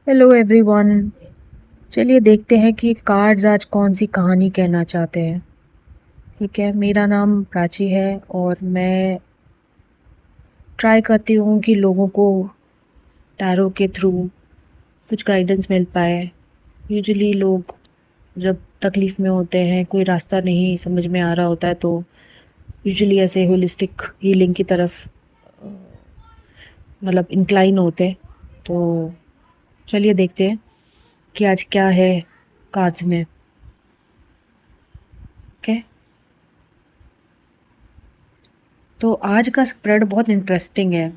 Hello everyone. चलिए देखते हैं कि कार्ड्स आज कौन सी कहानी कहना चाहते हैं। ठीक है, मेरा नाम प्राची है और मैं ट्राई करती हूँ कि लोगों को टैरो के थ्रू कुछ गाइडेंस मिल पाए। यूजुअली लोग जब तकलीफ़ में होते हैं, कोई रास्ता नहीं समझ में आ रहा होता है, तो यूजुअली ऐसे होलिस्टिक हीलिंग की तरफ मतलब इंक्लाइन होते हैं। तो चलिए देखते हैं कि आज क्या है कार्ड्स में। ओके, तो आज का स्प्रेड बहुत इंटरेस्टिंग है।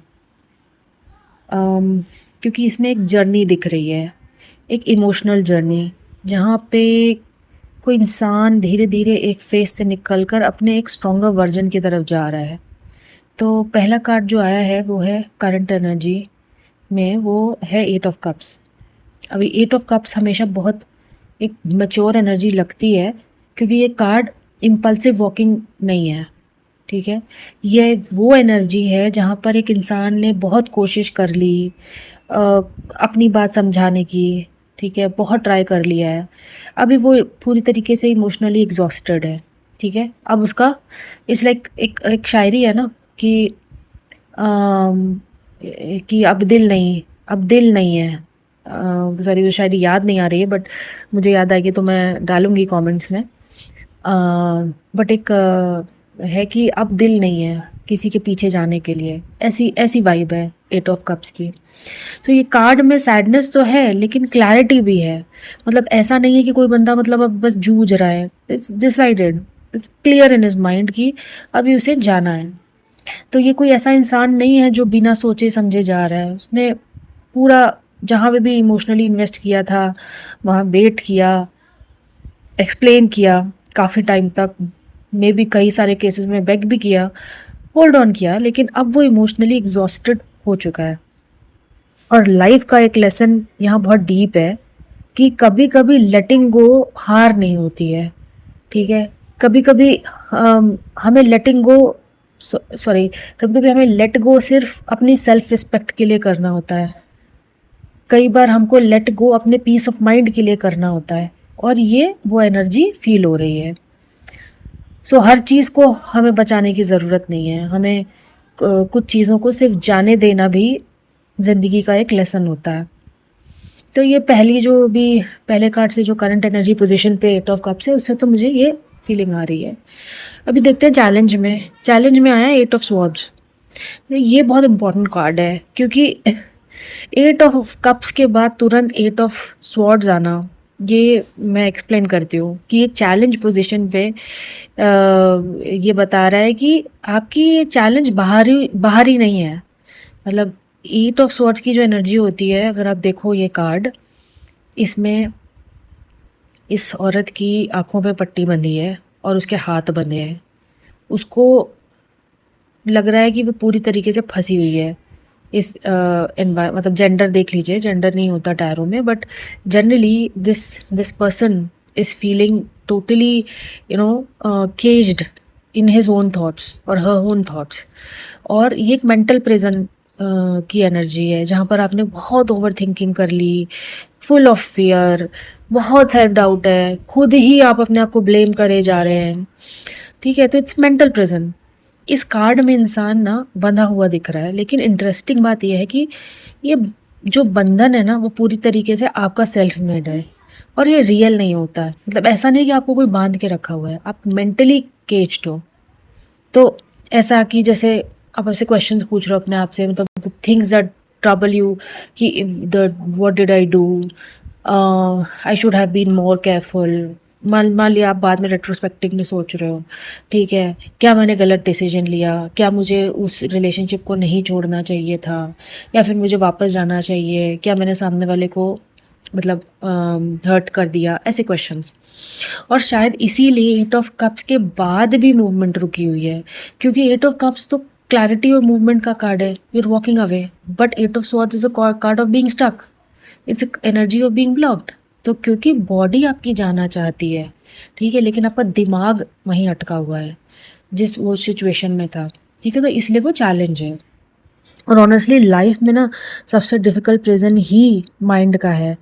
क्योंकि इसमें एक जर्नी दिख रही है, एक इमोशनल जर्नी, जहाँ पे कोई इंसान धीरे धीरे एक फेस से निकलकर अपने एक स्ट्रॉन्गर वर्जन की तरफ जा रहा है। तो पहला कार्ड जो आया है वो है करंट एनर्जी में, वो है एट ऑफ कप्स। अभी एट ऑफ कप्स हमेशा बहुत एक मैच्योर एनर्जी लगती है, क्योंकि ये कार्ड इम्पल्सिव वॉकिंग नहीं है। ठीक है, ये वो एनर्जी है जहाँ पर एक इंसान ने बहुत कोशिश कर ली अपनी बात समझाने की। ठीक है, बहुत ट्राई कर लिया है, अभी वो पूरी तरीके से इमोशनली एग्जॉस्टेड है। ठीक है, अब उसका इट्स लाइक एक शायरी है ना कि अम, कि अब दिल नहीं है। सॉरी, वो शायरी याद नहीं आ रही है, बट मुझे याद आएगी तो मैं डालूंगी कमेंट्स में। बट एक है कि अब दिल नहीं है किसी के पीछे जाने के लिए, ऐसी ऐसी वाइब है एट ऑफ कप्स की। तो ये कार्ड में सैडनेस तो है लेकिन क्लैरिटी भी है। मतलब ऐसा नहीं है कि कोई बंदा मतलब अब बस जूझ रहा है, it's decided, it's clear in his mind कि अभी उसे जाना है। तो ये कोई ऐसा इंसान नहीं है जो बिना सोचे समझे जा रहा है। उसने पूरा जहाँ पे भी इमोशनली इन्वेस्ट किया था वहाँ वेट किया, एक्सप्लेन किया काफ़ी टाइम तक, मे बी कई सारे केसेस में बेग भी किया, होल्ड ऑन किया, लेकिन अब वो इमोशनली एग्जॉस्टेड हो चुका है। और लाइफ का एक लेसन यहाँ बहुत डीप है कि कभी कभी लेटिंग गो हार नहीं होती है। ठीक है, कभी कभी हमें लेटिंग गो सॉरी कभी कभी हमें लेट गो सिर्फ अपनी सेल्फ रिस्पेक्ट के लिए करना होता है। कई बार हमको लेट गो अपने पीस ऑफ माइंड के लिए करना होता है, और ये वो एनर्जी फील हो रही है। सो हर चीज़ को हमें बचाने की ज़रूरत नहीं है, हमें कुछ चीज़ों को सिर्फ जाने देना भी ज़िंदगी का एक लेसन होता है। तो ये पहली जो भी पहले कार्ड से जो करंट एनर्जी पोजीशन पे एट ऑफ कप्स है, उससे तो मुझे ये फीलिंग आ रही है। अभी देखते हैं चैलेंज में आया एट ऑफ स्वॉर्ड्स। ये बहुत इंपॉर्टेंट कार्ड है, क्योंकि एट ऑफ कप्स के बाद तुरंत एट ऑफ स्वॉर्ड्स आना, ये मैं एक्सप्लेन करती हूँ कि ये चैलेंज पोजीशन पे ये बता रहा है कि आपकी ये चैलेंज बाहरी नहीं है। मतलब एट ऑफ स्वॉर्ड्स की जो एनर्जी होती है, अगर आप देखो ये कार्ड, इसमें इस औरत की आंखों पे पट्टी बंधी है और उसके हाथ बंधे हैं। उसको लग रहा है कि वो पूरी तरीके से फंसी हुई है इस मतलब जेंडर देख लीजिए, जेंडर नहीं होता टैरो में, but generally this this person is feeling totally caged in his own thoughts और हर ओन थॉट्स। और ये एक मेंटल प्रिजन की एनर्जी है, जहाँ पर आपने बहुत ओवर थिंकिंग कर ली, फुल ऑफ फियर, बहुत सेल्फ डाउट है, खुद ही आप अपने आप को ब्लेम करे जा रहे हैं। ठीक है, तो इट्स मेंटल प्रिजन। इस कार्ड में इंसान ना बंधा हुआ दिख रहा है, लेकिन इंटरेस्टिंग बात यह है कि ये जो बंधन है ना वो पूरी तरीके से आपका सेल्फ मेड है, और ये रियल नहीं होता है। मतलब ऐसा नहीं कि आपको कोई बांध के रखा हुआ है, आप मेंटली केज्ड हो। तो ऐसा कि जैसे आप ऐसे क्वेश्चंस पूछ रहे हो अपने आप से, मतलब थिंग्स दैट ट्रबल यू, कि the what did I do, I should have been more careful. मान लिया आप बाद में रेट्रोस्पेक्टिव में सोच रहे हो, ठीक है, क्या मैंने गलत डिसीजन लिया, क्या मुझे उस रिलेशनशिप को नहीं छोड़ना चाहिए था, या फिर मुझे वापस जाना चाहिए, क्या मैंने सामने वाले को मतलब हर्ट कर दिया, ऐसे क्वेश्चंस। और शायद इसीलिए एट ऑफ कप्स के बाद भी मूवमेंट रुकी हुई है, क्योंकि एट ऑफ कप्स तो क्लैरिटी और मूवमेंट का कार्ड है, you are walking away, but eight of swords is a card of being stuck, it's energy of being blocked. तो क्योंकि बॉडी आपकी जाना चाहती है, ठीक है, लेकिन आपका दिमाग वहीं अटका हुआ है जिस वो सिचुएशन में था। ठीक है, तो इसलिए वो चैलेंज है। और ऑनेस्टली लाइफ में ना सबसे डिफ़िकल्ट प्रिज़न ही माइंड का है।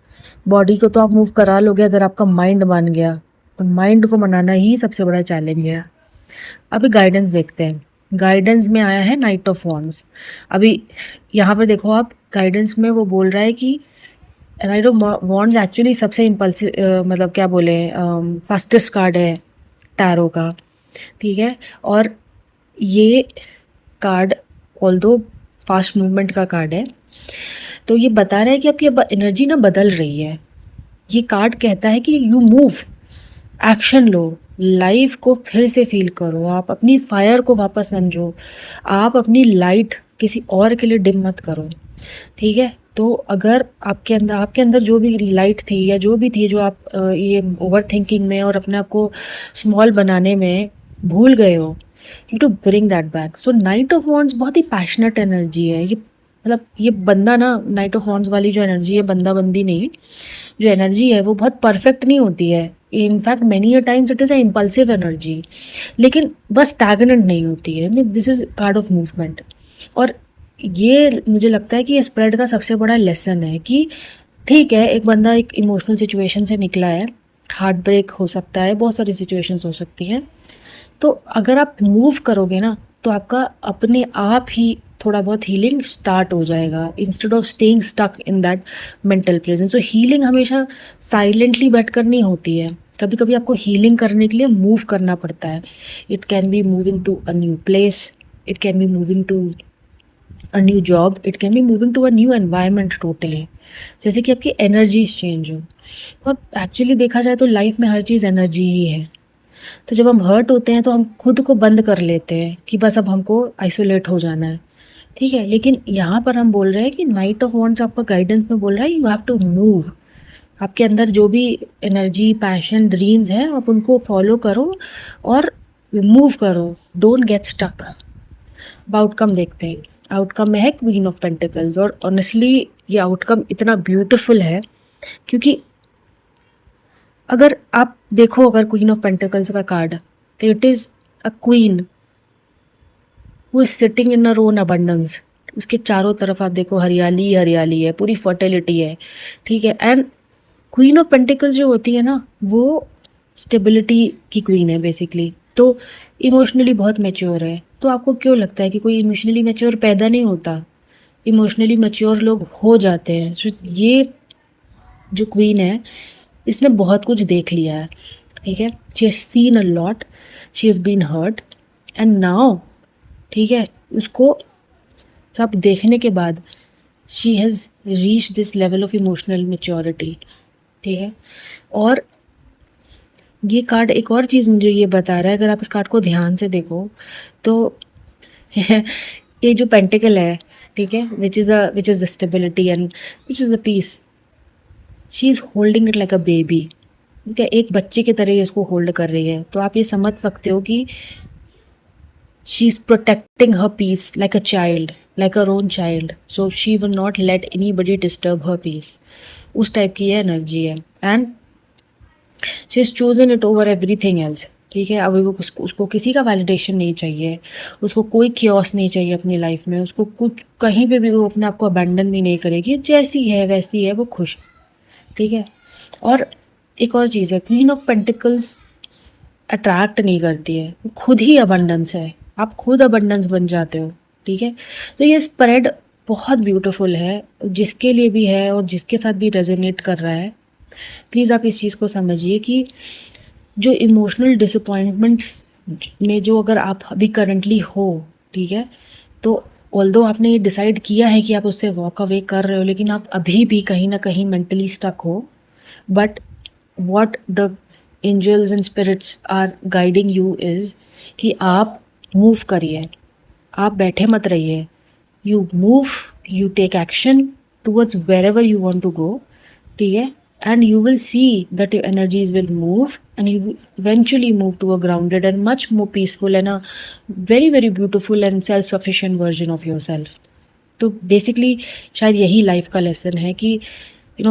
बॉडी को तो आप मूव करा लोगे, अगर आपका माइंड मान गया, तो माइंड को मनाना ही सबसे बड़ा चैलेंज है। अभी गाइडेंस देखते हैं। गाइडेंस में आया है नाइट ऑफ वॉन्ड्स। अभी यहाँ पे देखो आप, गाइडेंस में वो बोल रहा है कि नाइट ऑफ वॉन्ड्स एक्चुअली सबसे इम्पल्सिव, मतलब क्या बोले, फास्टेस्ट कार्ड है टैरो का, ठीक है। और ये कार्ड ऑल्दो फास्ट मूवमेंट का कार्ड है, तो ये बता रहा है कि आपकी अब एनर्जी ना बदल रही है। ये कार्ड कहता है कि you move, action low, life को फिर से फील करो, आप अपनी फायर को वापस समझो, आप अपनी लाइट किसी और के लिए डिम मत करो, ठीक है। तो अगर आपके अंदर जो भी लाइट थी या जो भी थी, जो आप ये ओवर थिंकिंग में और अपने आप को स्मॉल बनाने में भूल गए हो, you to bring that back. So knight of wands बहुत ही पैशनेट एनर्जी है। ये मतलब ये बंदा ना, नाइट ऑफ वॉन्ड्स वाली जो एनर्जी है, बंदा बंदी नहीं, जो एनर्जी है वो बहुत परफेक्ट नहीं होती है। In fact many a times it is a impulsive energy, लेकिन बस स्टैगनेंट नहीं होती है। This is card of movement. और ये मुझे लगता है कि ये स्प्रेड का सबसे बड़ा लेसन है कि ठीक है, एक बंदा एक इमोशनल सिचुएशन से निकला है, हार्ट ब्रेक हो सकता है, बहुत सारी सिचुएशंस हो सकती हैं, तो अगर आप मूव करोगे ना, तो आपका अपने आप ही थोड़ा बहुत हीलिंग स्टार्ट हो जाएगा, instead of staying stuck in that mental presence. So healing हमेशा साइलेंटली बैठकर नहीं होती है, कभी कभी आपको हीलिंग करने के लिए मूव करना पड़ता है। It can be moving to a new place, it can be moving to a new job, it can be moving to a new environment totally, जैसे कि आपकी एनर्जीज चेंज हो। और एक्चुअली देखा जाए तो लाइफ में हर चीज़ एनर्जी ही है। तो जब हम हर्ट होते हैं तो हम खुद को बंद कर लेते हैं कि बस अब हमको आइसोलेट हो जाना है, ठीक है। लेकिन यहाँ पर हम बोल रहे हैं कि नाइट ऑफ वॉन्ड्स आपका गाइडेंस में बोल रहा है यू हैव टू मूव। आपके अंदर जो भी एनर्जी, पैशन, ड्रीम्स हैं, आप उनको फॉलो करो और मूव करो, डोंट गेट स्टक। अब आउटकम देखते हैं। आउटकम में है क्वीन ऑफ पेंटिकल्स, और ऑनेस्टली ये आउटकम इतना ब्यूटीफुल है क्योंकि अगर आप देखो, अगर क्वीन ऑफ पेंटिकल्स का कार्ड, तो it is a queen who is sitting in her own abundance. उसके चारों तरफ आप देखो हरियाली ही हरियाली है, पूरी फर्टिलिटी है, ठीक है। एंड क्वीन ऑफ पेंटिकल्स जो होती है ना, वो स्टेबिलिटी की क्वीन है बेसिकली। तो इमोशनली बहुत मैच्योर है। तो आपको क्यों लगता है कि कोई इमोशनली मैच्योर पैदा नहीं होता? इमोशनली मैच्योर लोग हो जाते हैं। सो ये जो क्वीन है, इसने बहुत कुछ देख लिया है, ठीक है। She has seen a lot, she has been hurt, and now, ठीक है, उसको सब देखने के बाद she has reach this level of emotional maturity, ठीक है। और ये कार्ड एक और चीज़ मुझे ये बता रहा है, अगर आप इस कार्ड को ध्यान से देखो तो ये जो पेंटिकल है, ठीक है, which is the stability and which is the peace, she is holding it like a baby, ठीक है, एक बच्चे की तरह इसको होल्ड कर रही है। तो आप ये समझ सकते हो कि she is protecting her peace like a child, like her own child. So she will not let anybody disturb her peace. उस टाइप की ये एनर्जी है। And she is chosen it over everything else, ठीक है। अभी वो उसको किसी का वैलिडेशन नहीं चाहिए, उसको कोई क्योस नहीं चाहिए अपनी लाइफ में, उसको कुछ कहीं पे भी वो अपने आप को अबैंडन भी नहीं करेगी, जैसी है वैसी है वो खुश, ठीक है। और एक और चीज़ है, क्वीन ऑफ पेंटिकल्स अट्रैक्ट नहीं करती है, वो खुद ही अबंडेंस है, आप खुद अबंडेंस बन जाते हो, ठीक है। तो ये स्प्रेड बहुत ब्यूटीफुल है, जिसके लिए भी है और जिसके साथ भी रेजोनेट कर रहा है, प्लीज़ आप इस चीज़ को समझिए कि जो इमोशनल डिसअपॉइंटमेंट्स में जो अगर आप अभी करंटली हो, ठीक है, तो ऑल्दो आपने ये डिसाइड किया है कि आप उससे वॉक अवे कर रहे हो, लेकिन आप अभी भी कहीं ना कहीं मेंटली स्टक हो, but what the angels and spirits are guiding you is कि आप मूव करिए, आप बैठे मत रहिए, you move, you take action towards wherever you want to go, ठीक है। And you will see that your energies will move, and you will eventually move to a grounded and much more peaceful and a very very beautiful and self sufficient version of yourself. तो basically शायद यही life का lesson है कि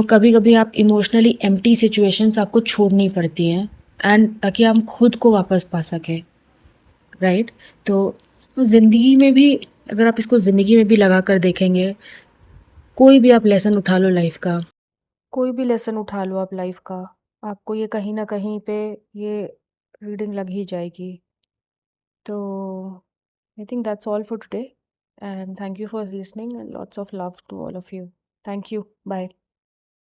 कभी कभी आप emotionally empty situations आपको छोड़नी पड़ती हैं, एंड ताकि हम खुद को वापस पा सकें, राइट। तो ज़िंदगी में भी अगर आप इसको ज़िंदगी में भी लगा कर देखेंगे, कोई भी आप लेसन उठा लो लाइफ़ का, कोई भी लेसन उठा लो आप लाइफ़ का, आपको ये कहीं न कहीं पे ये रीडिंग लग ही जाएगी। तो I think that's all for today and thank you for listening and lots of love to all of you. Thank you. Bye.